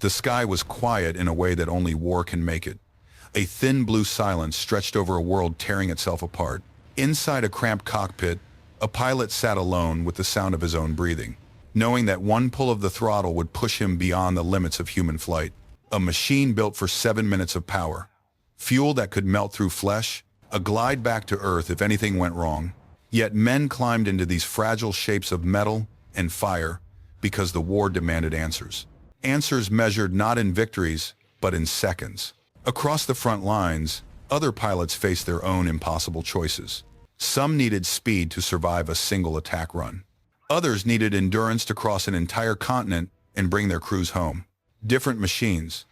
The sky was quiet in a way that only war can make it. A thin blue silence stretched over a world tearing itself apart. Inside a cramped cockpit, a pilot sat alone with the sound of his own breathing, knowing that one pull of the throttle would push him beyond the limits of human flight. A machine built for 7 minutes of power, fuel that could melt through flesh, a glide back to Earth if anything went wrong. Yet men climbed into these fragile shapes of metal and fire because the war demanded answers. Answers measured not in victories, but in seconds. Across the front lines, other pilots faced their own impossible choices. Some needed speed to survive a single attack run. Others needed endurance to cross an entire continent and bring their crews home. Different machines,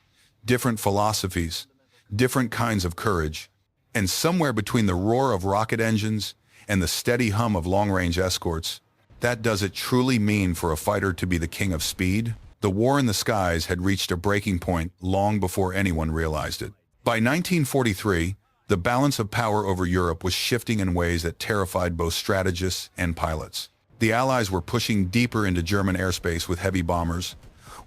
different philosophies, different kinds of courage, and somewhere between the roar of rocket engines and the steady hum of long-range escorts, that does it truly mean for a fighter to be the king of speed? The war in the skies had reached a breaking point long before anyone realized it. By 1943, the balance of power over Europe was shifting in ways that terrified both strategists and pilots. The Allies were pushing deeper into German airspace with heavy bombers,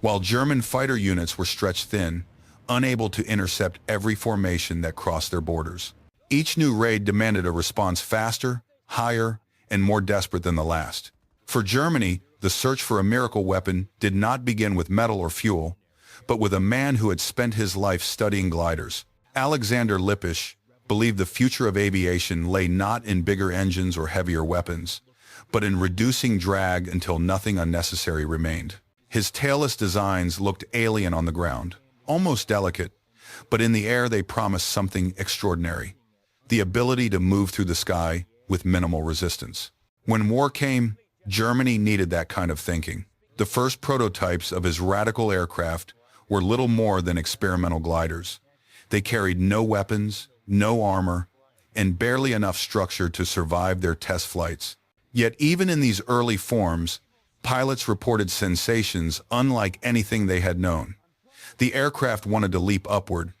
while German fighter units were stretched thin, unable to intercept every formation that crossed their borders. Each new raid demanded a response faster, higher, and more desperate than the last. For Germany, the search for a miracle weapon did not begin with metal or fuel, but with a man who had spent his life studying gliders. Alexander Lippisch believed the future of aviation lay not in bigger engines or heavier weapons, but in reducing drag until nothing unnecessary remained. His tailless designs looked alien on the ground, almost delicate, but in the air they promised something extraordinary: the ability to move through the sky with minimal resistance. When war came, Germany needed that kind of thinking. The first prototypes of his radical aircraft were little more than experimental gliders. They carried no weapons, no armor, and barely enough structure to survive their test flights. Yet even in these early forms, pilots reported sensations unlike anything they had known. The aircraft wanted to leap upward.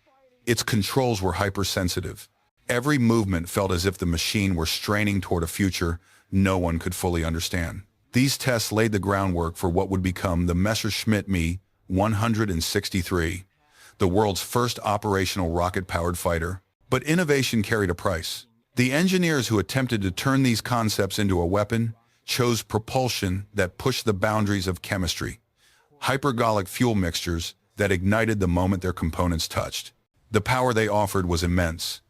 Its controls were hypersensitive. Every movement felt as if the machine were straining toward a future no one could fully understand. These tests laid the groundwork for what would become the Messerschmitt Me 163, the world's first operational rocket-powered fighter. But innovation carried a price. The engineers who attempted to turn these concepts into a weapon chose propulsion that pushed the boundaries of chemistry, hypergolic fuel mixtures that ignited the moment their components touched. The power they offered was immense.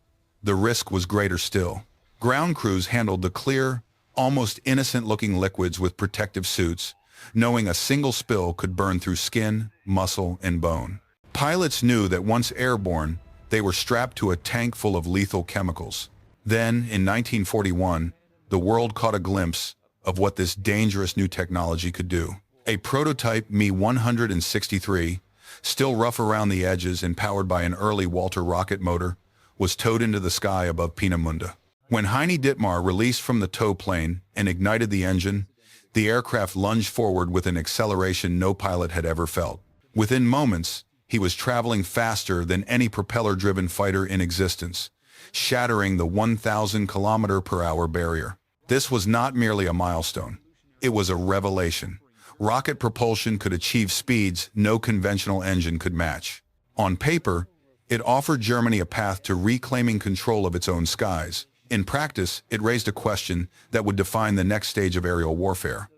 The risk was greater still. Ground crews handled the clear, almost innocent-looking liquids with protective suits, knowing a single spill could burn through skin, muscle, and bone. Pilots knew that once airborne, they were strapped to a tank full of lethal chemicals. Then, in 1941, the world caught a glimpse of what this dangerous new technology could do. A prototype Me 163, still rough around the edges and powered by an early Walter rocket motor, was towed into the sky above Peenemünde. When Heini Dittmar released from the tow plane and ignited the engine, the aircraft lunged forward with an acceleration no pilot had ever felt. Within moments, he was traveling faster than any propeller-driven fighter in existence, shattering the 1,000 km/h barrier. This was not merely a milestone. It was a revelation. Rocket propulsion could achieve speeds no conventional engine could match. On paper, it offered Germany a path to reclaiming control of its own skies. In practice, it raised a question that would define the next stage of aerial warfare.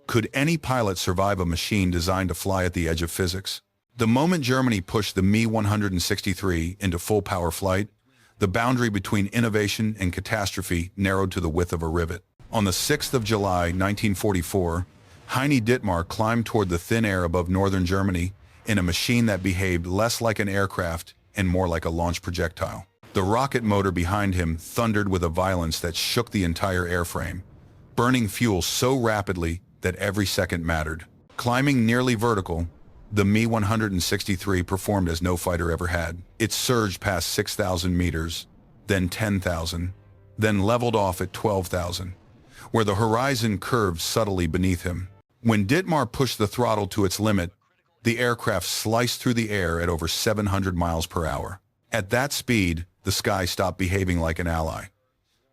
Could any pilot survive a machine designed to fly at the edge of physics? The moment Germany pushed the Me 163 into full-power flight, the boundary between innovation and catastrophe narrowed to the width of a rivet. On the 6th of July, 1944, Heini Dittmar climbed toward the thin air above northern Germany in a machine that behaved less like an aircraft and more like a launch projectile. The rocket motor behind him thundered with a violence that shook the entire airframe, burning fuel so rapidly that every second mattered. Climbing nearly vertical, the Me 163 performed as no fighter ever had. It surged past 6,000 meters, then 10,000, then leveled off at 12,000, where the horizon curved subtly beneath him. When Dittmar pushed the throttle to its limit, the aircraft sliced through the air at over 700 miles per hour. At that speed, the sky stopped behaving like an ally.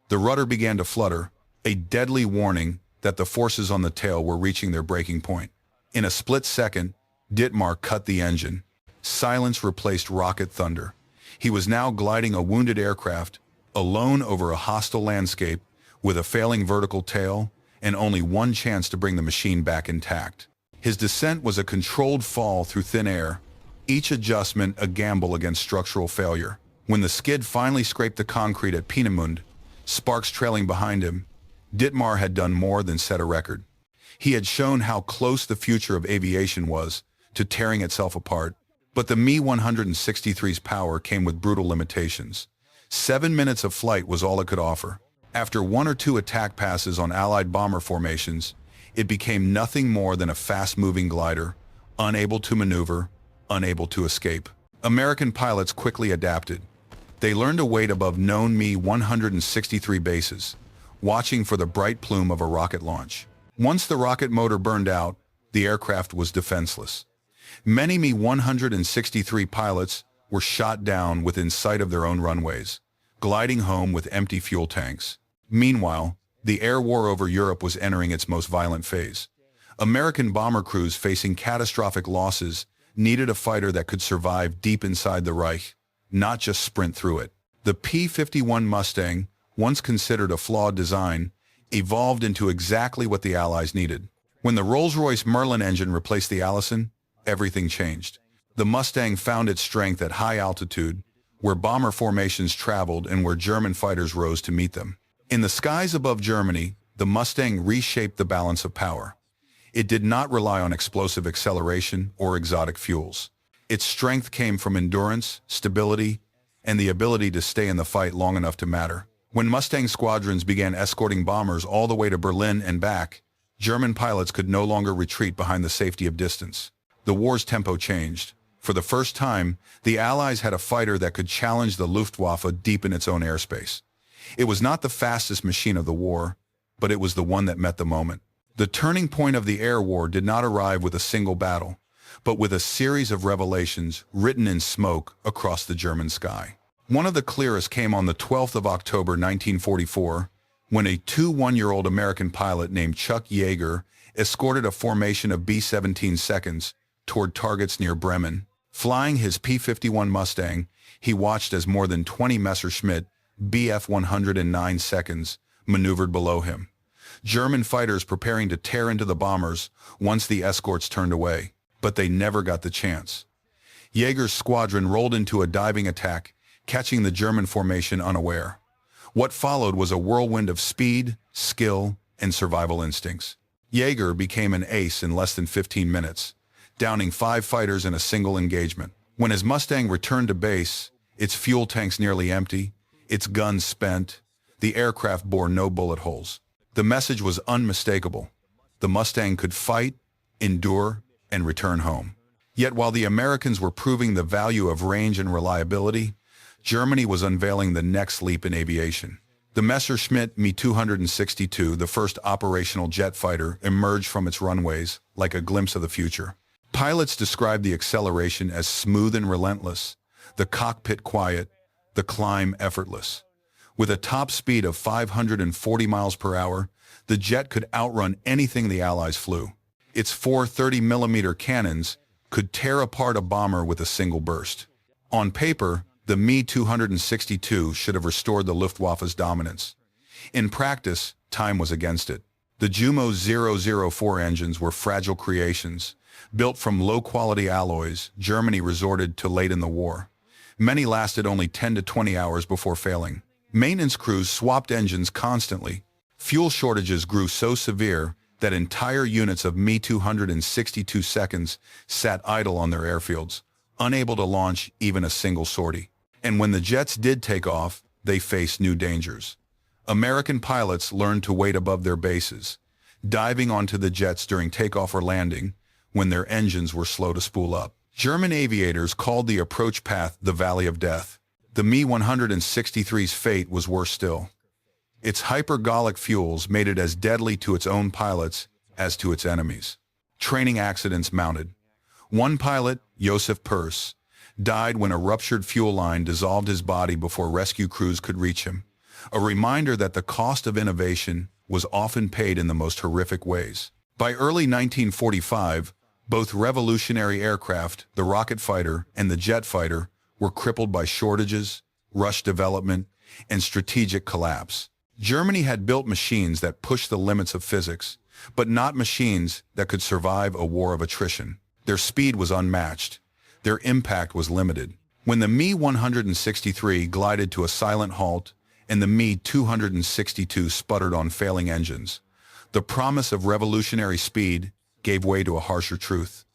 The rudder began to flutter, a deadly warning that the forces on the tail were reaching their breaking point. In a split second, Dittmar cut the engine, Silence replaced rocket thunder. He was now gliding a wounded aircraft, alone over a hostile landscape, with a failing vertical tail, and only one chance to bring the machine back intact. His descent was a controlled fall through thin air, each adjustment a gamble against structural failure. When the skid finally scraped the concrete at Peenemünde, sparks trailing behind him, Dittmar had done more than set a record. He had shown how close the future of aviation was to tearing itself apart. But the Me-163's power came with brutal limitations. 7 minutes of flight was all it could offer. After 1 or 2 attack passes on Allied bomber formations, it became nothing more than a fast-moving glider, unable to maneuver, unable to escape. American pilots quickly adapted. They learned to wait above known Me-163 bases, watching for the bright plume of a rocket launch. Once the rocket motor burned out, the aircraft was defenseless. Many Me-163 pilots were shot down within sight of their own runways, gliding home with empty fuel tanks. Meanwhile, the air war over Europe was entering its most violent phase. American bomber crews facing catastrophic losses needed a fighter that could survive deep inside the Reich, not just sprint through it. The P-51 Mustang, once considered a flawed design, evolved into exactly what the Allies needed. When the Rolls-Royce Merlin engine replaced the Allison, everything changed. The Mustang found its strength at high altitude, where bomber formations traveled and where German fighters rose to meet them. In the skies above Germany, the Mustang reshaped the balance of power. It did not rely on explosive acceleration or exotic fuels. Its strength came from endurance, stability, and the ability to stay in the fight long enough to matter. When Mustang squadrons began escorting bombers all the way to Berlin and back, German pilots could no longer retreat behind the safety of distance. The war's tempo changed. For the first time, the Allies had a fighter that could challenge the Luftwaffe deep in its own airspace. It was not the fastest machine of the war, but it was the one that met the moment. The turning point of the air war did not arrive with a single battle, but with a series of revelations written in smoke across the German sky. One of the clearest came on the 12th of October 1944, when a 21-year-old American pilot named Chuck Yeager escorted a formation of B-17 seconds toward targets near Bremen. Flying his P-51 Mustang, he watched as more than 20 Messerschmitt Bf-109 seconds maneuvered below him. German fighters preparing to tear into the bombers once the escorts turned away, but they never got the chance. Yeager's squadron rolled into a diving attack, catching the German formation unaware. What followed was a whirlwind of speed, skill, and survival instincts. Yeager became an ace in less than 15 minutes, downing 5 fighters in a single engagement. When his Mustang returned to base, its fuel tanks nearly empty, its guns spent, the aircraft bore no bullet holes. The message was unmistakable. The Mustang could fight, endure, and return home. Yet while the Americans were proving the value of range and reliability, Germany was unveiling the next leap in aviation. The Messerschmitt Me 262, the first operational jet fighter, emerged from its runways like a glimpse of the future. Pilots described the acceleration as smooth and relentless, the cockpit quiet, the climb effortless. With a top speed of 540 miles per hour, the jet could outrun anything the Allies flew. Its 4 30mm cannons could tear apart a bomber with a single burst. On paper, the Me-262 should have restored the Luftwaffe's dominance. In practice, time was against it. The Jumo 004 engines were fragile creations. Built from low-quality alloys, Germany resorted to late in the war. Many lasted only 10 to 20 hours before failing. Maintenance crews swapped engines constantly. Fuel shortages grew so severe that entire units of Me-262 seconds sat idle on their airfields, unable to launch even a single sortie. And when the jets did take off, they faced new dangers. American pilots learned to wait above their bases, diving onto the jets during takeoff or landing when their engines were slow to spool up. German aviators called the approach path the Valley of Death. The Me-163's fate was worse still. Its hypergolic fuels made it as deadly to its own pilots as to its enemies. Training accidents mounted. One pilot, Josef Perse, died when a ruptured fuel line dissolved his body before rescue crews could reach him. A reminder that the cost of innovation was often paid in the most horrific ways. By early 1945, Both revolutionary aircraft, the rocket fighter and the jet fighter, were crippled by shortages, rushed development, and strategic collapse. Germany had built machines that pushed the limits of physics, but not machines that could survive a war of attrition. Their speed was unmatched. Their impact was limited. When the Me-163 glided to a silent halt and the Me-262 sputtered on failing engines, the promise of revolutionary speed gave way to a harsher truth.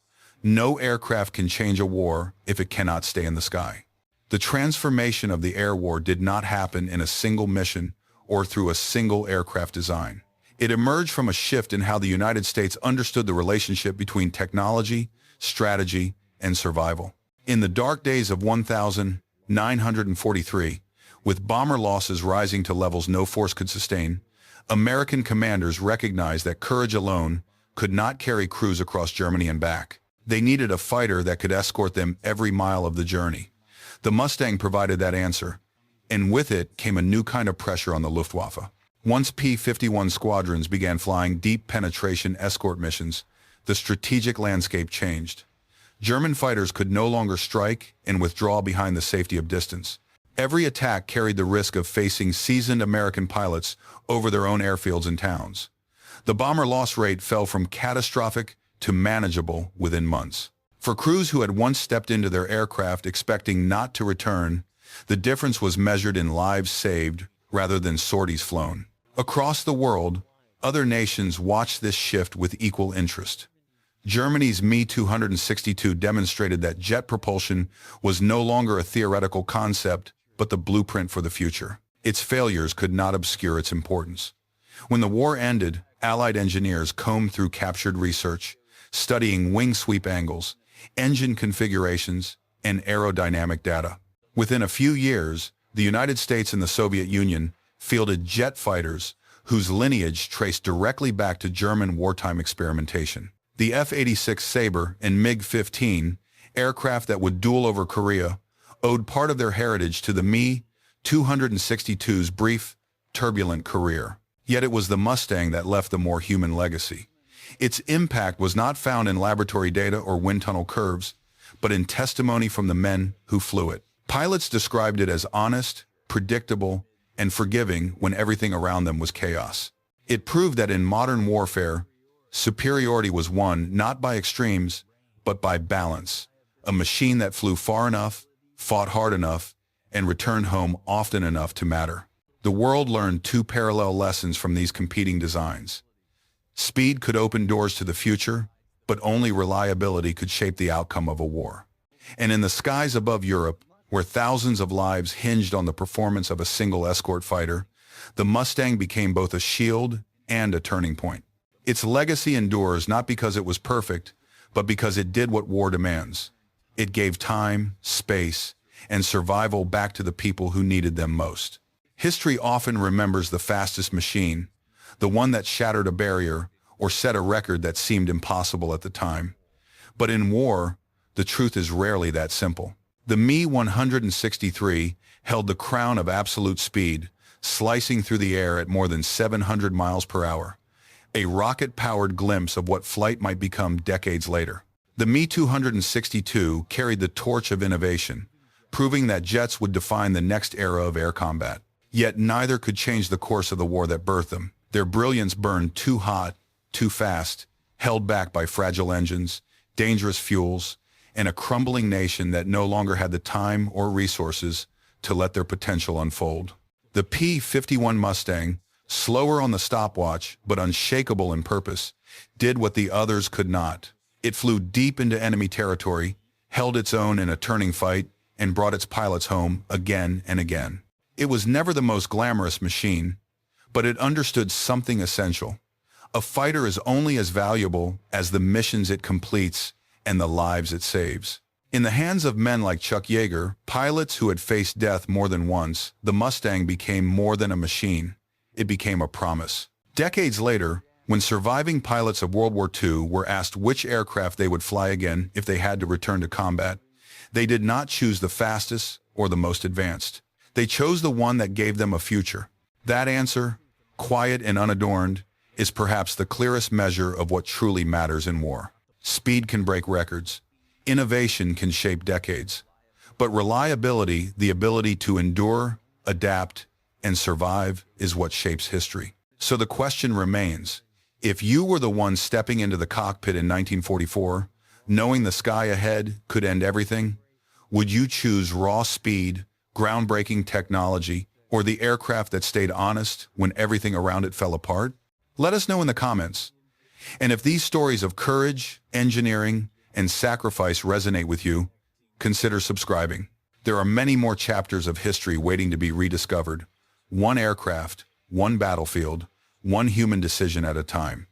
No aircraft can change a war if it cannot stay in the sky. The transformation of the air war did not happen in a single mission or through a single aircraft design. It emerged from a shift in how the United States understood the relationship between technology, strategy, and survival. In the dark days of 1943, with bomber losses rising to levels no force could sustain, American commanders recognized that courage alone could not carry crews across Germany and back. They needed a fighter that could escort them every mile of the journey. The Mustang provided that answer, and with it came a new kind of pressure on the Luftwaffe. Once P-51 squadrons began flying deep penetration escort missions, the strategic landscape changed. German fighters could no longer strike and withdraw behind the safety of distance. Every attack carried the risk of facing seasoned American pilots over their own airfields and towns. The bomber loss rate fell from catastrophic to manageable within months. For crews who had once stepped into their aircraft expecting not to return, the difference was measured in lives saved rather than sorties flown. Across the world, other nations watched this shift with equal interest. Germany's Me-262 demonstrated that jet propulsion was no longer a theoretical concept, but the blueprint for the future. Its failures could not obscure its importance. When the war ended, Allied engineers combed through captured research, studying wing sweep angles, engine configurations, and aerodynamic data. Within a few years, the United States and the Soviet Union fielded jet fighters whose lineage traced directly back to German wartime experimentation. The F-86 Sabre and MiG-15, aircraft that would duel over Korea, owed part of their heritage to the Me-262's brief, turbulent career. Yet it was the Mustang that left the more human legacy. Its impact was not found in laboratory data or wind tunnel curves, but in testimony from the men who flew it. Pilots described it as honest, predictable, and forgiving when everything around them was chaos. It proved that in modern warfare, superiority was won not by extremes, but by balance. A machine that flew far enough, fought hard enough, and returned home often enough to matter. The world learned two parallel lessons from these competing designs. Speed could open doors to the future, but only reliability could shape the outcome of a war. And in the skies above Europe, where thousands of lives hinged on the performance of a single escort fighter, the Mustang became both a shield and a turning point. Its legacy endures not because it was perfect, but because it did what war demands. It gave time, space, and survival back to the people who needed them most. History often remembers the fastest machine, the one that shattered a barrier or set a record that seemed impossible at the time. But in war, the truth is rarely that simple. The Me-163 held the crown of absolute speed, slicing through the air at more than 700 miles per hour, a rocket-powered glimpse of what flight might become decades later. The Me-262 carried the torch of innovation, proving that jets would define the next era of air combat. Yet neither could change the course of the war that birthed them. Their brilliance burned too hot, too fast, held back by fragile engines, dangerous fuels, and a crumbling nation that no longer had the time or resources to let their potential unfold. The P-51 Mustang, slower on the stopwatch but unshakable in purpose, did what the others could not. It flew deep into enemy territory, held its own in a turning fight, and brought its pilots home again and again. It was never the most glamorous machine, but it understood something essential. A fighter is only as valuable as the missions it completes and the lives it saves. In the hands of men like Chuck Yeager, pilots who had faced death more than once, the Mustang became more than a machine. It became a promise. Decades later, when surviving pilots of World War II were asked which aircraft they would fly again if they had to return to combat, they did not choose the fastest or the most advanced. They chose the one that gave them a future. That answer, quiet and unadorned, is perhaps the clearest measure of what truly matters in war. Speed can break records. Innovation can shape decades. But reliability, the ability to endure, adapt, and survive, is what shapes history. So the question remains, if you were the one stepping into the cockpit in 1944, knowing the sky ahead could end everything, would you choose raw speed, groundbreaking technology, or the aircraft that stayed honest when everything around it fell apart? Let us know in the comments. And if these stories of courage, engineering, and sacrifice resonate with you, consider subscribing. There are many more chapters of history waiting to be rediscovered. One aircraft, one battlefield, one human decision at a time.